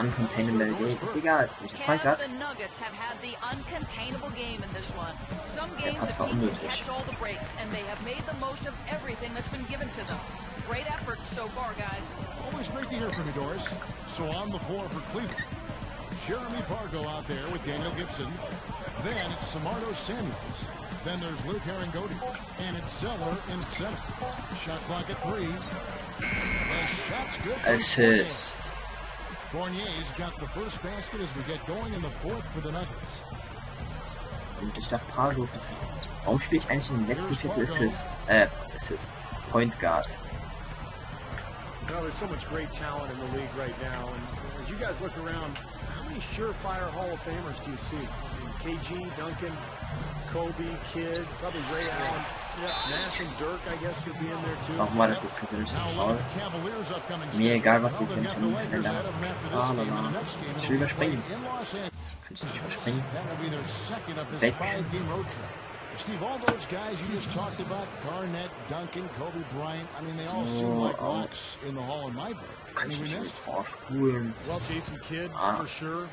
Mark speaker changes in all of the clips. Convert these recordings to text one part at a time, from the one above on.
Speaker 1: uncontainable game. Ist egal, welches Point Guard. Der Pass war unnötig.
Speaker 2: Great effort so far, guys. Always great to hear from you, Doris. So on the floor for Cleveland, Jeremy Pargo out there with Daniel Gibson. Then it's Samardo Samuels. Then there's Luke Herringody. And it's Zeller in center. Shot clock at 3. The shot's good.
Speaker 1: Assist.
Speaker 2: Fournier's got the first basket as we get going in the fourth for the Nuggets.
Speaker 1: Und ich darf Pargo verteidigen. Warum spiele ich eigentlich in den letzten Viertel Assist? Point Guard.
Speaker 3: Well, there's so much great talent in the league right now, and as you guys look around, how many surefire Hall of Famers do you see? I mean, KG, Duncan, Kobe, Kidd, probably Ray Allen, Nash and Dirk, I guess, would be in there too.
Speaker 1: Warum war das jetzt persönliches Foul? Mir egal, was ich im Terminkalender habe. Ich will überspringen. Kann ich nicht überspringen? Weg.
Speaker 2: Steve, all those guys you just talked about, Garnett, Duncan, Kobe Bryant, I mean, they all seem like rocks in the Hall in my book.
Speaker 1: Kann ich nicht
Speaker 3: vorspulen? Well, Jason Kidd, for sure.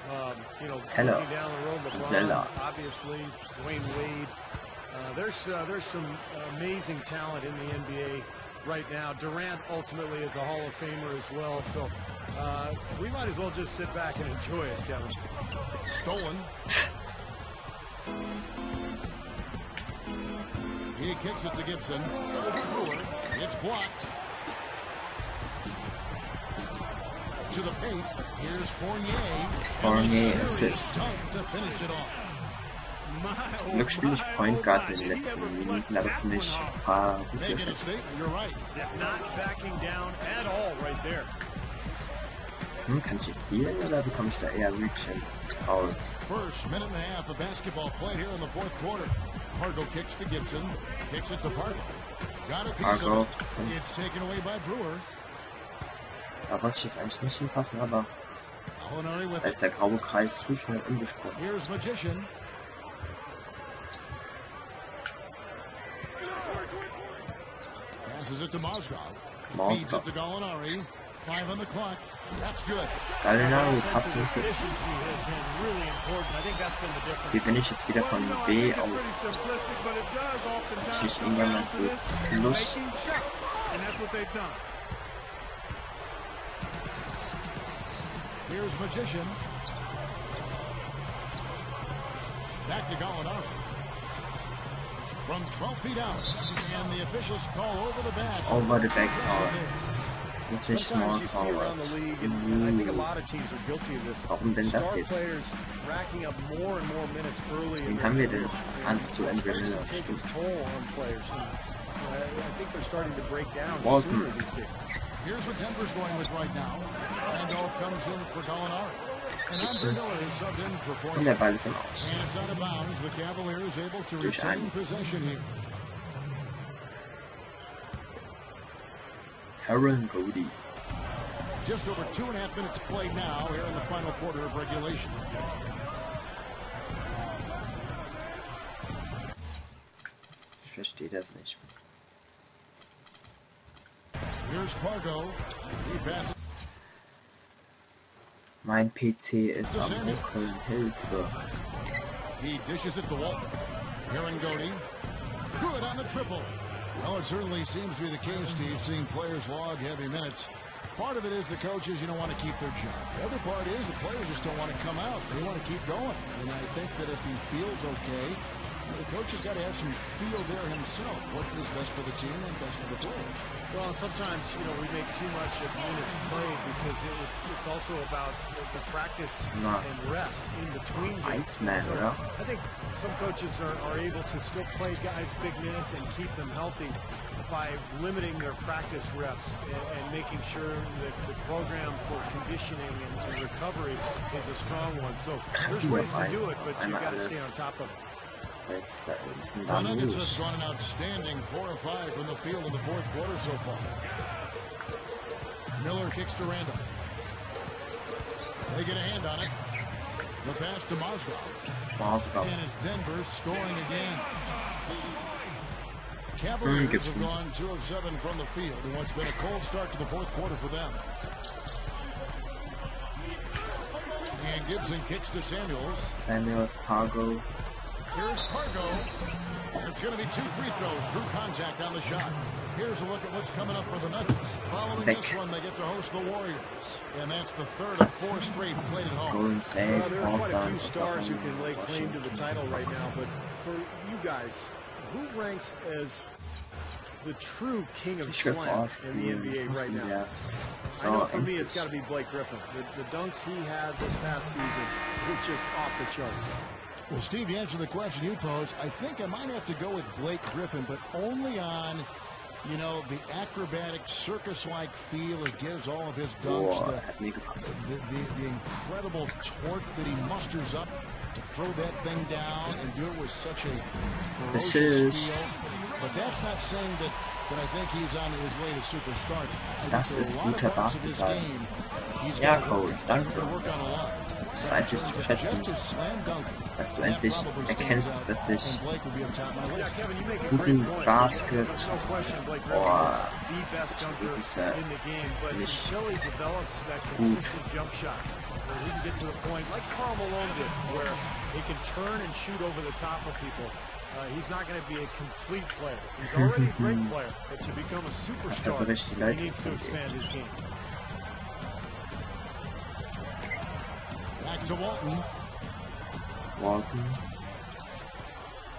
Speaker 3: You know,
Speaker 1: Zeller.
Speaker 3: Down the road, LeBron, obviously, Dwayne Wade. There's some amazing talent in the NBA right now. Durant ultimately is a Hall of Famer as well, so we might as well just sit back and enjoy it, Kevin.
Speaker 2: Stolen. He kicks it to Gibson. It's blocked. To the paint. Here's Fournier.
Speaker 1: Fournier assist.
Speaker 2: To finish it off.
Speaker 1: Zum Glück spiele ich Point Guard in den letzten Minuten, aber finde ich ein paar gute Assists. Kann ich jetzt zielen oder bekomme ich da eher Reach-In raus?
Speaker 2: First minute and a half of basketball played here in the fourth quarter. Pargo kicks to Gibson, kicks it to Pargo. Got a piece of it. It's taken away by Brewer.
Speaker 1: Da wollte ich jetzt eigentlich nicht hinpassen, aber da ist der graue Kreis zu schnell umgesprungen.
Speaker 2: Here's Magician. Passes it to Mozgov. Feeds it to Gallinari. 5 on the clock. That's good.
Speaker 1: Gallinari passt uns jetzt. Wie bin ich jetzt wieder von B auf natürlich Ingame plus.
Speaker 2: Here's Magician. Back to Gallinari. From 12 feet out. And the officials call over the back.
Speaker 1: Over the back foul. Natürlich small forward. Warum denn das jetzt? Wen haben wir denn an zu Ende? Walton.
Speaker 2: Here's what Denver's going with right now. Randolph comes in for Gallinari. And Andre Miller is subbed in for Fournier.
Speaker 1: Und der Ball ist im Aus.
Speaker 2: And it's out of bounds. The Cavaliers able to retain possession here.
Speaker 1: Herringody.
Speaker 2: Just over 2.5 minutes played now here in the final quarter of regulation.
Speaker 1: Ich verstehe das nicht.
Speaker 2: Here's Pargo. He passes.
Speaker 1: Mein PC ist am Ruckeln. Hilfe.
Speaker 2: He dishes it to Walton. Herringody. Good on the triple. Well, it certainly seems to be the case, Steve, seeing players log heavy minutes. Part of it is the coaches, want to keep their job. The other part is the players just don't want to come out. They want to keep going. And I think that if he feels okay, the coach has got to have some feel there himself. What is best for the team and best for the players.
Speaker 3: Well, and sometimes, we make too much of minutes played because it's also about the practice and rest in between games. So I think some coaches are able to still play guys big minutes and keep them healthy by limiting their practice reps and making sure that the program for conditioning and recovery is a strong one. So there's ways to do it, but you got to stay on top of it.
Speaker 2: The Nuggets have gone an outstanding 4 of 5 from the field in the fourth quarter so far. Miller kicks to Randall. They get a hand on it. The pass to Mozgov. And it's Denver scoring again. Cavaliers have gone 2 of 7 from the field in what's been a cold start to the fourth quarter for them. And Gibson kicks to Samuels.
Speaker 1: Samuels, Fargo.
Speaker 2: Here's Fargo. It's going to be 2 free throws. Drew contact on the shot. Here's a look at what's coming up for the Nuggets. Following this one, they get to host the Warriors. And that's the 3rd of 4 straight played at home.
Speaker 3: Well, there are quite a few stars who can lay claim to the title right now. But for you guys, who ranks as the true king of slam in the NBA right now? I know for me, it's got to be Blake Griffin. The dunks he had this past season were just off the charts.
Speaker 2: Well, Steve, to answer the question you posed, I think I might have to go with Blake Griffin, but only on, you know, the acrobatic, circus-like feel it gives all of his dunks, the incredible torque that he musters up to throw that thing down and do it with such a ferocious feel. But that's not saying that I think he's on his way to superstar.
Speaker 1: Das ist guter Basketball. Ja, Coach, danke. Das weiß ich zu schätzen, dass du endlich erkennst, dass ich guten Basket ist ja nicht gut.
Speaker 3: He can get to the point like Karl Malone did, where he can turn and shoot over the top of people. He's not going to be a complete player. He's already a great player, but to become a superstar, he needs to expand his game.
Speaker 2: Back to Walton.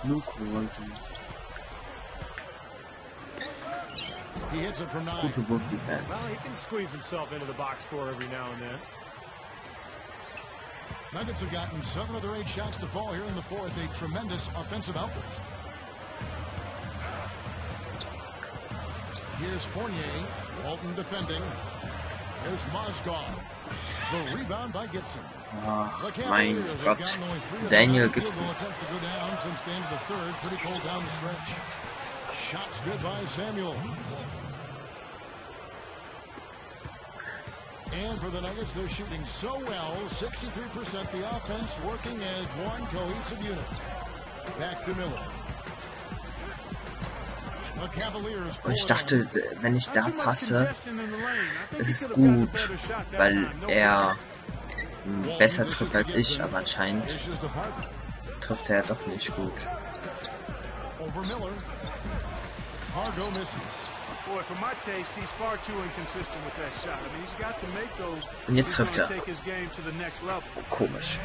Speaker 1: Luke Walton.
Speaker 2: He hits it from 9.
Speaker 1: Gute Wurfdefense.
Speaker 3: Well, he can squeeze himself into the box score every now and then.
Speaker 2: Nuggets have gotten 7 of their 8 shots to fall here in the 4th. A tremendous offensive outburst. Here's Fournier. Walton defending. Here's Mozgov. The rebound by Gibson.
Speaker 1: Mein Gott. Daniel Gibson.
Speaker 2: Attempts to go down since the end of the 3rd. Pretty cold down the stretch. Shots good by Samuels. And for the Nuggets, they're shooting so well, 63%, the offense working as one cohesive unit. Back to Miller. The Cavaliers.
Speaker 1: Und ich dachte, wenn ich da passe, ist es gut, weil er besser trifft als ich, aber anscheinend trifft er doch nicht gut.
Speaker 2: Over Miller. Fargo misses.
Speaker 4: Boy, for my taste, he's far too inconsistent with that shot. I mean, he's got to make those.
Speaker 1: Und jetzt trifft er.
Speaker 4: Take his game to the next level.
Speaker 1: Komisch.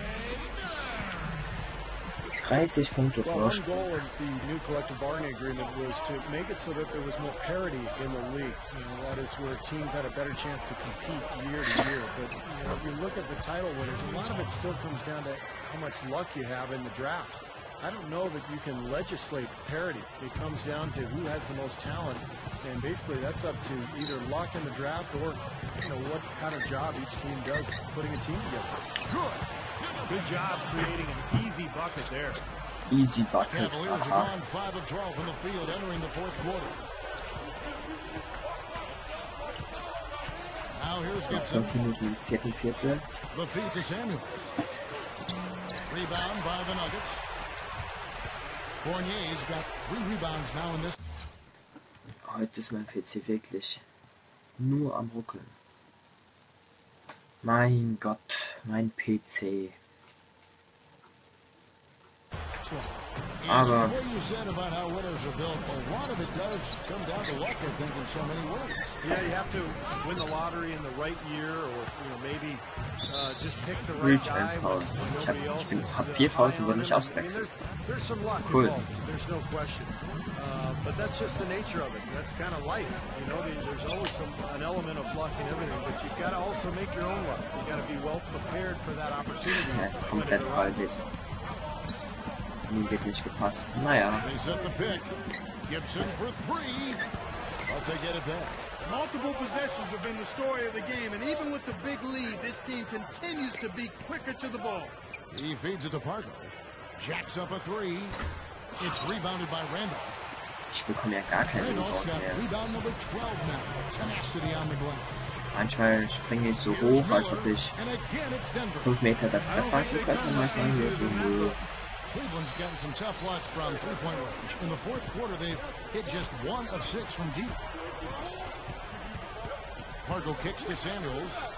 Speaker 1: 30 Punkte Vorsprung.
Speaker 3: One goal of the new collective bargaining agreement was to make it so that there was more parity in the league. You know, that is where teams had a better chance to compete year to year. But you know, if you look at the title winners, a lot of it still comes down to how much luck you have in the draft. I don't know that you can legislate parity. It comes down to who has the most talent, and basically that's up to either luck in the draft or, you know, what kind of job each team does putting a team together. Good job creating an easy bucket there.
Speaker 1: Easy bucket.
Speaker 2: Cavaliers are on 5 of 12 from the field entering the 4th quarter. Now here's Gibson.
Speaker 1: 5 Minuten, Viertel.
Speaker 2: The feed to Samuels. Rebound by the Nuggets. Fournier's got 3 rebounds now in this.
Speaker 1: Heute ist mein PC wirklich nur am Ruckeln. Mein Gott, mein PC. Aber
Speaker 3: yeah, you have to win the lottery in the right year, or you know, maybe just pick the right
Speaker 1: Reach
Speaker 3: guy.
Speaker 1: ein Foul. Ich hab 4 Fouls und wurde nicht ausgewechselt.
Speaker 3: There's some luck
Speaker 1: Cool.
Speaker 3: involved. There's no question. But that's just the nature of it. That's kind of life. You know, there's always an element of luck in everything, but you've got to also make your own luck. You've got to be well prepared for that opportunity.
Speaker 1: Er ist komplett falsig. Nie wird nicht gepasst. Naja.
Speaker 2: They set the pick. Gibson for 3, but they get it back.
Speaker 4: Multiple possessions have been the story of the game, and even with the big lead, this team continues to be quicker to the ball.
Speaker 2: He feeds it to Parker. Jacks up a 3. It's rebounded by Randolph.
Speaker 1: Ich bekomme ja gar keinen
Speaker 2: Randolph's
Speaker 1: Rebound
Speaker 2: got
Speaker 1: mehr.
Speaker 2: rebound number 12 now. Tenacity on the glass.
Speaker 1: Manchmal springe ich so hoch, als ob ich
Speaker 2: And again, it's Denver.
Speaker 1: 5 Meter das Brett wackeln könnte. Und manchmal so,
Speaker 2: Cleveland's gotten some tough luck from three-point range. In the 4th quarter, they've hit just 1 of 6 from deep. Fargo kicks to Samuels.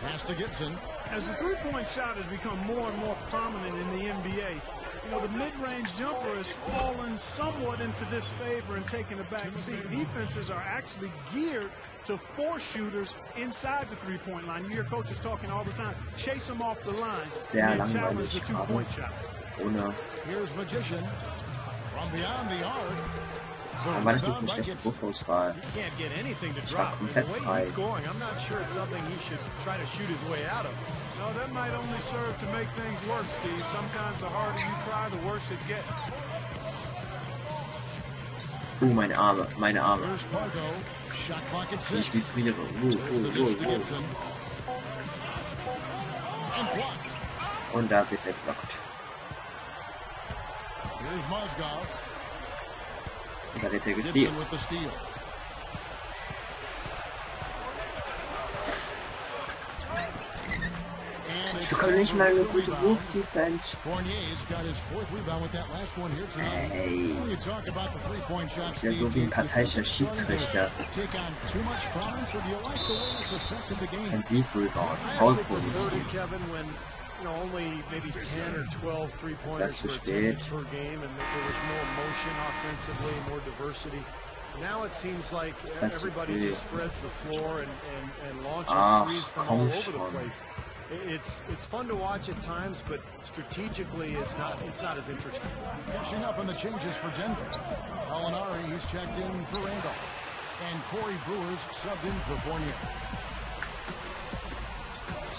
Speaker 2: Pass to Gibson.
Speaker 4: As the three-point shot has become more and more prominent in the NBA, you know, the mid-range jumper has fallen somewhat into disfavor and taken a back seat. Defenses are actually geared to force shooters inside the three-point line. You hear coaches talking all the time. Chase them off the line and challenge the two-point shot.
Speaker 2: Here's Magician from beyond the arc.
Speaker 1: Aber das ist eine schlechte Wurfauswahl. Ich war komplett frei.
Speaker 4: That might only serve to make things worse, Steve. Sometimes the harder you try, the worse it gets.
Speaker 1: Meine Arme, meine Arme. Ich vibriere. Und da wird er blockt. Und da wird er gestealt. Ich bekomme nicht mal eine gute Wurf-Defense. Ey. Das ist ja so wie ein parteiischer Schiedsrichter. Offensiv-Rebound. Foul-Position. Das ist zu spät. Ach, komm schon.
Speaker 3: It's fun to watch at times, but strategically it's not as interesting.
Speaker 2: Catching up on the changes for Denver. Molinari, he's checked in for Randolph. And Corey Brewer's subbed in for Fournier.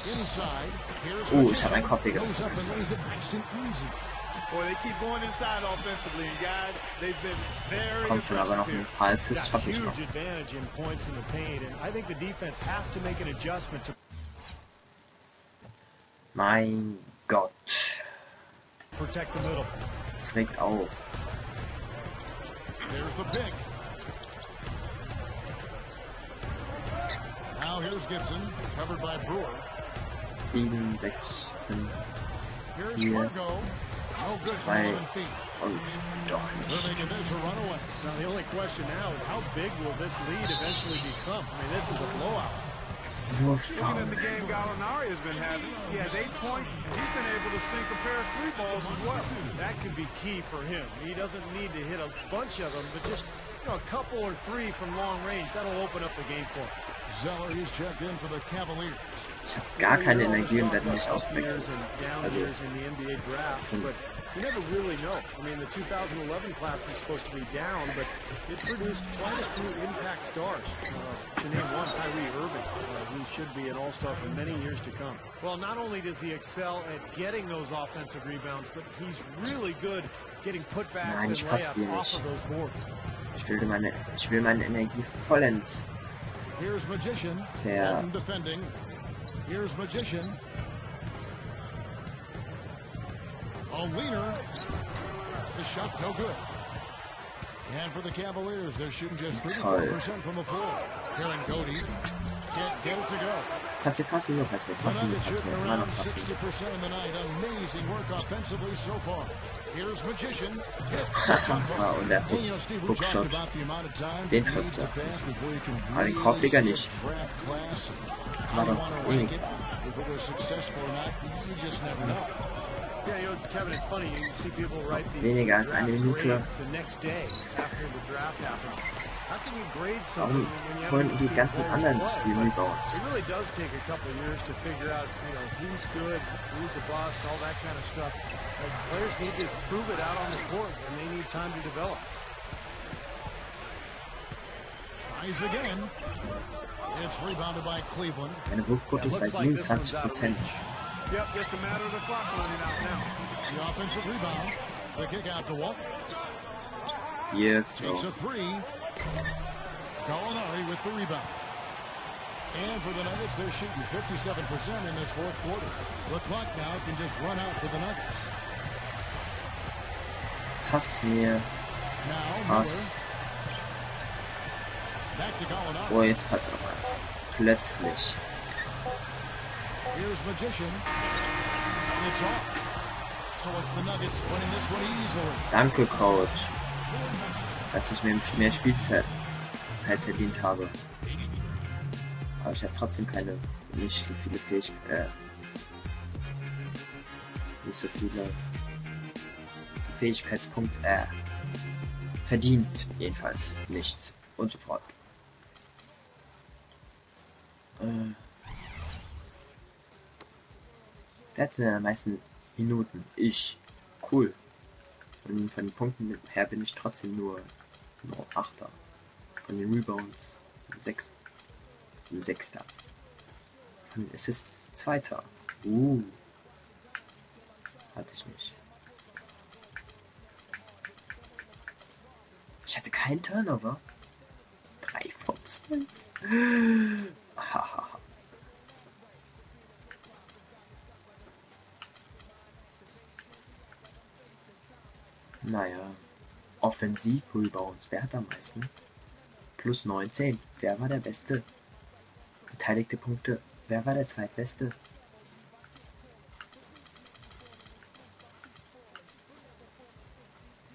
Speaker 2: Inside, here's
Speaker 1: Ich habe einen Kopf
Speaker 2: goes up and lays it nice and easy.
Speaker 4: Boy, they keep going inside offensively, and guys, they've been very
Speaker 1: Kommt schon, aber noch ein paar Assists habe ich noch.
Speaker 3: Huge advantage in points in the paint, and I think the defense has to make an adjustment to
Speaker 1: Mein Gott.
Speaker 3: protect the middle.
Speaker 1: Es regt auf.
Speaker 2: There's the pick. Now here's Gibson, covered by Brewer.
Speaker 1: 7, 6, 5,
Speaker 2: Here's
Speaker 1: 4,
Speaker 2: Fargo. No good from
Speaker 1: 3
Speaker 2: 11 feet.
Speaker 1: und doch
Speaker 2: They're
Speaker 1: nicht.
Speaker 2: making this a runaway.
Speaker 3: Now the only question now is how big will this lead eventually become? I mean, this is a blowout.
Speaker 1: Wurffoul.
Speaker 4: Looking at the game Gallinari has been having, he has 8 points, and he's been able to sink a pair of 3 balls as well.
Speaker 3: That could be key for him. He doesn't need to hit a bunch of them, but just a couple or 3 from long range. That'll open up the game for him.
Speaker 2: Zeller, he's checked in for the Cavaliers.
Speaker 1: Ich habe gar keine Energie und werde nicht auswechseln.
Speaker 3: Years and down years in the NBA drafts, but you never really know. I mean, the 2011 class was supposed to be down, but it produced quite a few impact stars. To name one, Kyrie Irving, who should be an all-star for many years to come. Well, not only does he excel at getting those offensive rebounds, but he's really good getting putbacks and layups off of those boards.
Speaker 1: Ich will meine Energie vollends.
Speaker 2: Here's Magician.
Speaker 1: Fair.
Speaker 2: Defending. Here's Magician. A leaner. The shot no good. And for the Cavaliers, they're shooting just 34% from the floor. Karen Cody can't get it to go.
Speaker 1: Pass mir, pass mir.
Speaker 2: Shooting around 60% in the night. Amazing work offensively so far. Here's Magician.
Speaker 1: Und der Hookshot, den trifft er. Aber den Korbleger nicht. War doch wenig.
Speaker 3: Yeah, you know, Kevin, it's funny, you see people write these
Speaker 1: Weniger als eine Minute.
Speaker 3: grades the next day after the draft happens. How can you grade something when you
Speaker 1: Warum
Speaker 3: haven't
Speaker 1: die
Speaker 3: seen
Speaker 1: ganzen
Speaker 3: players
Speaker 1: anderen
Speaker 3: play?
Speaker 1: die Rebounds?
Speaker 3: It really does take a couple of years to figure out, you know, who's good, who's a bust, all that kind of stuff. Like, players need to prove it out on the court, and they need time to develop.
Speaker 2: Tries again. It's rebounded by Cleveland.
Speaker 1: Meine Wurfquote ist bei 27%.
Speaker 4: Yep, just a matter of the clock running out now.
Speaker 2: The offensive rebound. The kick out to Walton.
Speaker 1: Hier,
Speaker 2: Takes a 3. Gallinari with the rebound. And for the Nuggets, they're shooting 57% in this fourth quarter. The clock now can just run out for the Nuggets.
Speaker 1: pass mir.
Speaker 2: Now Miller. Back to Gallinari.
Speaker 1: Oh, jetzt passt aber. Plötzlich.
Speaker 2: Here's Magician. It's off. So it's the Nuggets winning this one easily.
Speaker 1: Danke, Coach. Dass ich mir mehr Spielzeit verdient habe. Aber ich habe trotzdem keine nicht so viele Fähigkeitspunkte, verdient jedenfalls nichts und so fort. Wer hat denn am meisten Minuten? Ich. Cool. Und von den Punkten her bin ich trotzdem nur 8er. Von den Rebounds 6. 6. Von den Assists 2. Hatte ich nicht. Ich hatte keinen Turnover. 3 von 12. Hahaha. Naja. Offensiv-Rebounds. Wer hat am meisten? Plus 19. Wer war der Beste? Beteiligte Punkte. Wer war der Zweitbeste?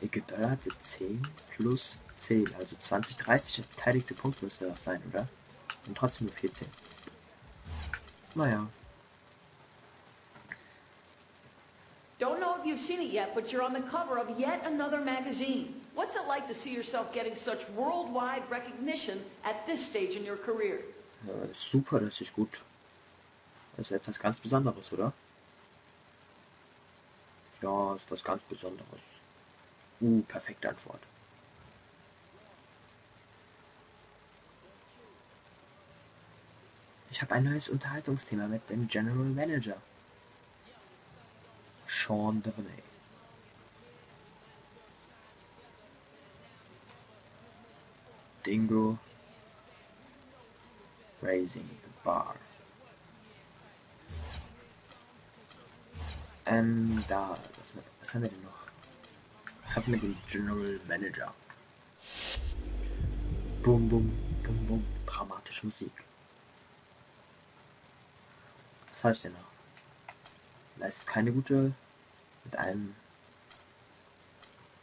Speaker 1: Ägypter hatte 10 plus 10, also 20, 30 beteiligte Punkte müsste das sein, oder? Und trotzdem nur 14. Naja.
Speaker 5: Don't know if you've seen it yet, but you're on the cover of yet another magazine. What's it like to see yourself getting such worldwide recognition at this stage in your career?
Speaker 1: Ja, super, das ist gut. Das ist etwas ganz Besonderes, oder? Ja, ist was ganz Besonderes. Perfekte Antwort. Ich habe ein neues Unterhaltungsthema mit dem General Manager. Schau. Dingo. Raising the bar. Was haben wir denn noch? Haben wir den General Manager. Bum, bum, bum, bum. Dramatische Musik. Was habe ich denn noch? Leistet keine gute mit einem.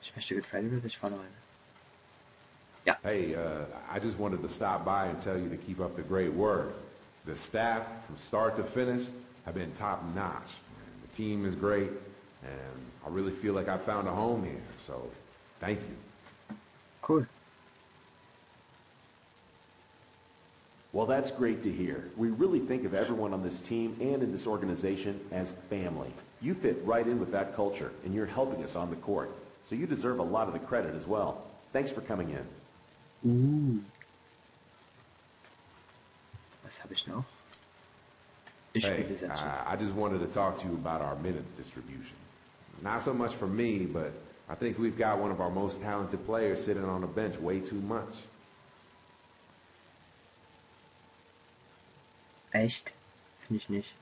Speaker 1: Ich möchte getradet oder ich verloren. Ja.
Speaker 6: Hey, I just wanted to stop by and tell you to keep up the great work. The staff, from start to finish, have been top notch. The team is great, and I really feel like I found a home here. So, thank you.
Speaker 1: Cool.
Speaker 7: Well, that's great to hear. We really think of everyone on this team and in this organization as family. You fit right in with that culture, and you're helping us on the court. So you deserve a lot of the credit as well. Thanks for coming in.
Speaker 1: Was habe ich noch?
Speaker 6: Hey, I just wanted to talk to you about our minutes distribution. Not so much for me, but I think we've got one of our most talented players sitting on the bench way too much.
Speaker 1: Echt? Finde ich nicht.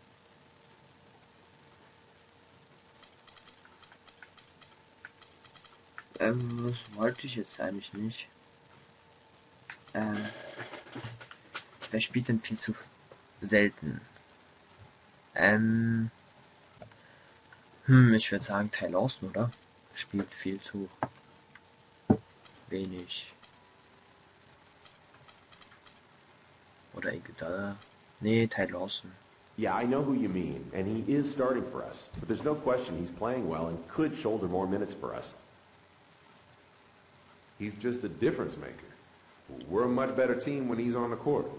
Speaker 1: Was wollte ich jetzt eigentlich nicht? Wer spielt denn viel zu selten? Ich würde sagen Ty Lawson, oder? Spielt viel zu wenig. Oder Iguodala. Nee, Ty Lawson.
Speaker 7: Yeah, I know who you mean, and he is starting for us. But there's no question he's playing well and could shoulder more minutes for us.
Speaker 6: He's just a difference maker. We're a much better team when he's on the court.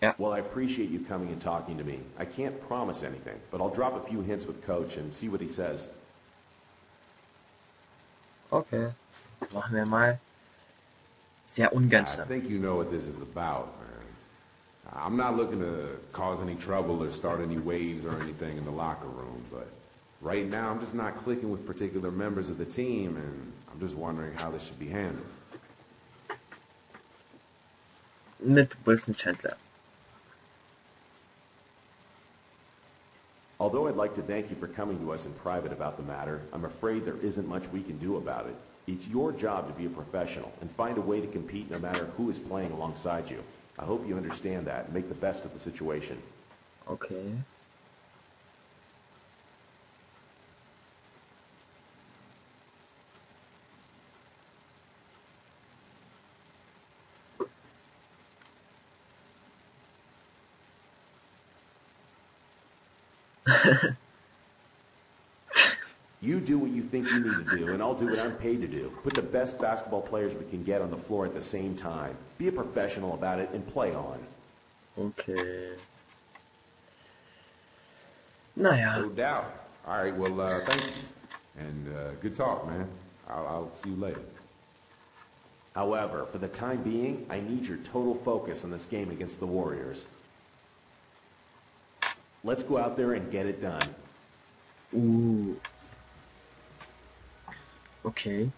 Speaker 1: Yeah.
Speaker 7: Well, I appreciate you coming and talking to me. I can't promise anything, but I'll drop a few hints with Coach and see what he says.
Speaker 1: Okay. Machen wir mal. Sehr ungern.
Speaker 6: I think you know what this is about, man. I'm not looking to cause any trouble or start any waves or anything in the locker room, but right now I'm just not clicking with particular members of the team, and I'm just wondering how this should be handled.
Speaker 1: Mit Wilson Chandler.
Speaker 7: Although I'd like to thank you for coming to us in private about the matter, I'm afraid there isn't much we can do about it. It's your job to be a professional and find a way to compete no matter who is playing alongside you. I hope you understand that and make the best of the situation.
Speaker 1: Okay.
Speaker 7: You do what you think you need to do, and I'll do what I'm paid to do. Put the best basketball players we can get on the floor at the same time. Be a professional about it and play on.
Speaker 1: Okay. Naja.
Speaker 6: No doubt. All right, well, thank you. And good talk, man. I'll see you later.
Speaker 7: However, for the time being, I need your total focus on this game against the Warriors. Let's go out there and get it done.
Speaker 1: Okay.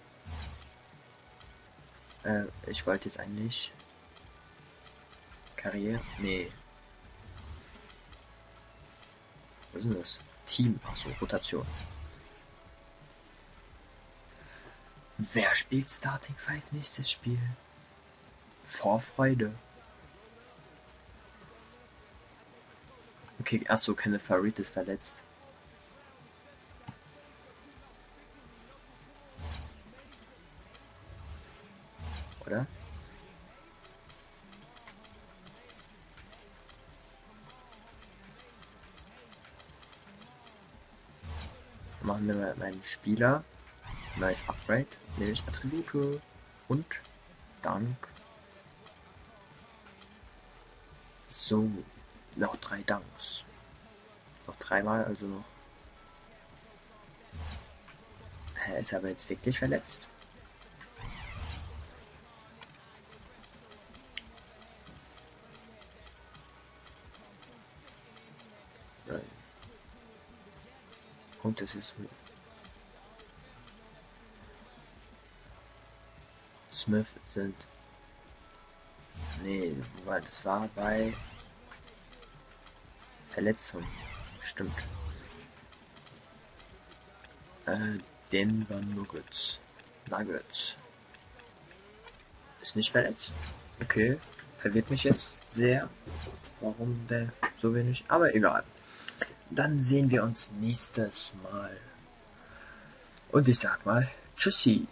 Speaker 1: Ich wollte jetzt eigentlich Karriere. Nee. Was ist denn das? Team. Achso, Rotation. Wer spielt Starting 5 nächstes Spiel? Vorfreude. Okay, achso, keine Farid ist verletzt. Oder? Machen wir mal meinen Spieler. Neues Upgrade. Nämlich Attribute. Und Dank. So. Noch 3 Danks. Noch 3-mal, also noch. Er ist aber jetzt wirklich verletzt. Nein. Und es ist Smith sind. Nee, das war bei Verletzung. Stimmt. Denver Nuggets. Ist nicht verletzt. Okay. Verwirrt mich jetzt sehr. Warum der so wenig? Aber egal. Dann sehen wir uns nächstes Mal. Und ich sag mal, tschüssi.